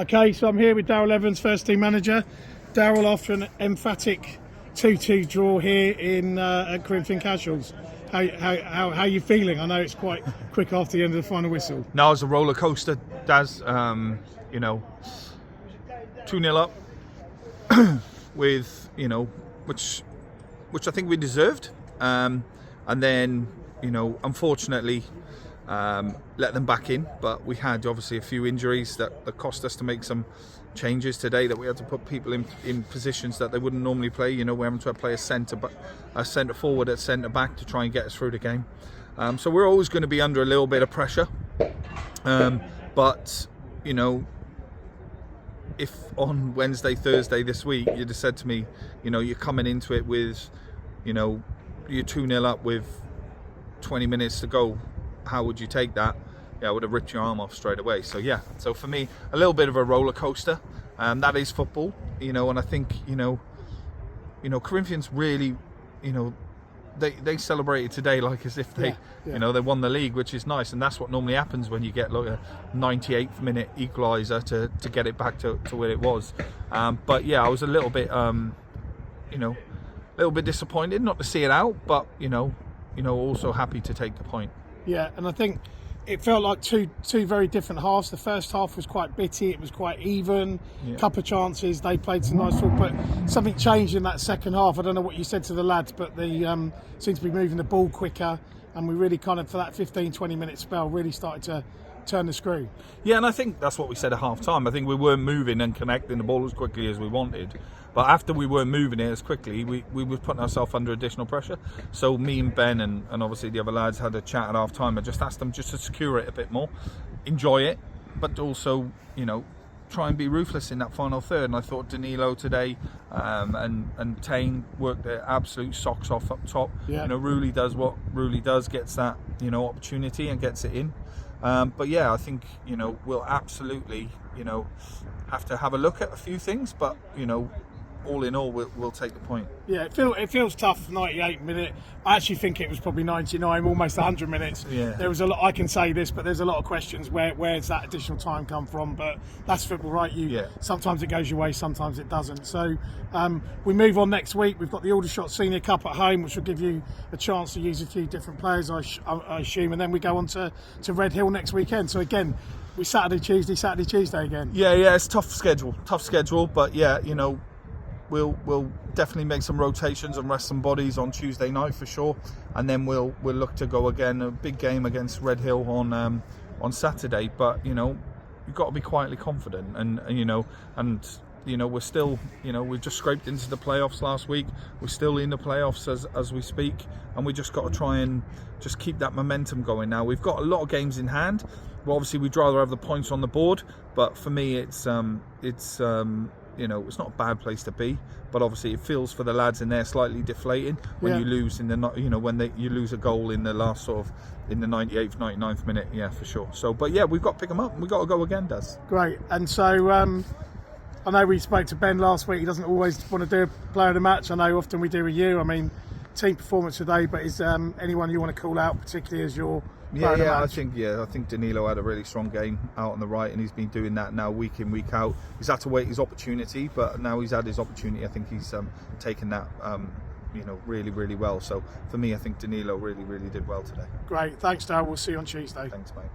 Okay, so I'm here with Darryl Evans, first team manager. Darryl, after an emphatic 2-2 draw here in at Corinthian Casuals, how are you feeling? I know it's quite quick after the end of the final whistle. No, it was a roller coaster, Daz. 2-0 up with which I think we deserved, and then unfortunately let them back in. But we had obviously a few injuries that cost us to make some changes today, that we had to put people in positions that they wouldn't normally play. We're having to play a centre forward at centre back to try and get us through the game. So we're always going to be under a little bit of pressure. But if on Wednesday, Thursday this week you'd have said to me, you're coming into it with, you're 2-0 up with 20 minutes to go, how would you take that? Yeah, I would have ripped your arm off straight away. So yeah, so for me, a little bit of a roller coaster. That is football, and I think Corinthians really, they celebrated today like as if they they won the league, which is nice, and that's what normally happens when you get like a 98th minute equaliser to get it back to where it was. But yeah, I was a little bit disappointed not to see it out, but also happy to take the point. Yeah, and I think it felt like two very different halves. The first half was quite bitty, it was quite even, couple of chances, they played some nice football, but something changed in that second half. I don't know what you said to the lads, but they seemed to be moving the ball quicker, and we really kind of, for that 15-20 minute spell, really started to turn the screw. Yeah, and I think that's what we said at half time. I think we weren't moving and connecting the ball as quickly as we wanted, but after we weren't moving it as quickly, we were putting ourselves under additional pressure. So me and Ben and obviously the other lads had a chat at half time. I just asked them just to secure it a bit more, enjoy it, but also try and be ruthless in that final third. And I thought Danilo today and Tane worked their absolute socks off up top. Rulli does what Rulli does, gets that opportunity and gets it in. But yeah, I think we'll absolutely have to have a look at a few things, but all in all, we'll take the point. Yeah, it feels tough. 98 minute. I actually think it was probably 99, almost 100 minutes. Yeah. There was a lot. I can say this, but there's a lot of questions. Where's that additional time come from? But that's football, right? Sometimes it goes your way, sometimes it doesn't. So we move on next week. We've got the Aldershot Senior Cup at home, which will give you a chance to use a few different players, I assume, and then we go on to Red Hill next weekend. So again, we Saturday, Tuesday again. Yeah, it's tough schedule, but yeah, We'll definitely make some rotations and rest some bodies on Tuesday night for sure, and then we'll look to go again, a big game against Red Hill on Saturday. But you've got to be quietly confident, and we're still we've just scraped into the playoffs last week. We're still in the playoffs as we speak, and we just got to try and just keep that momentum going. Now we've got a lot of games in hand. Well, obviously we'd rather have the points on the board, but for me it's it's not a bad place to be, but obviously it feels for the lads in there slightly deflating when you lose in the you lose a goal in the last in the 98th, 99th minute. Yeah, for sure. So, but yeah, we've got to pick them up and we've got to go again, Daz. Great. And so I know we spoke to Ben last week. He doesn't always want to do a player of the match. I know often we do with you. I mean, team performance today, but is anyone you want to call out particularly as your player of the match? I think Danilo had a really strong game out on the right, and he's been doing that now week in, week out. He's had to wait his opportunity, but now he's had his opportunity. I think he's taken that really, really well. So for me, I think Danilo really, really did well today. Great. Thanks, Darryl. We'll see you on Tuesday. Thanks, mate.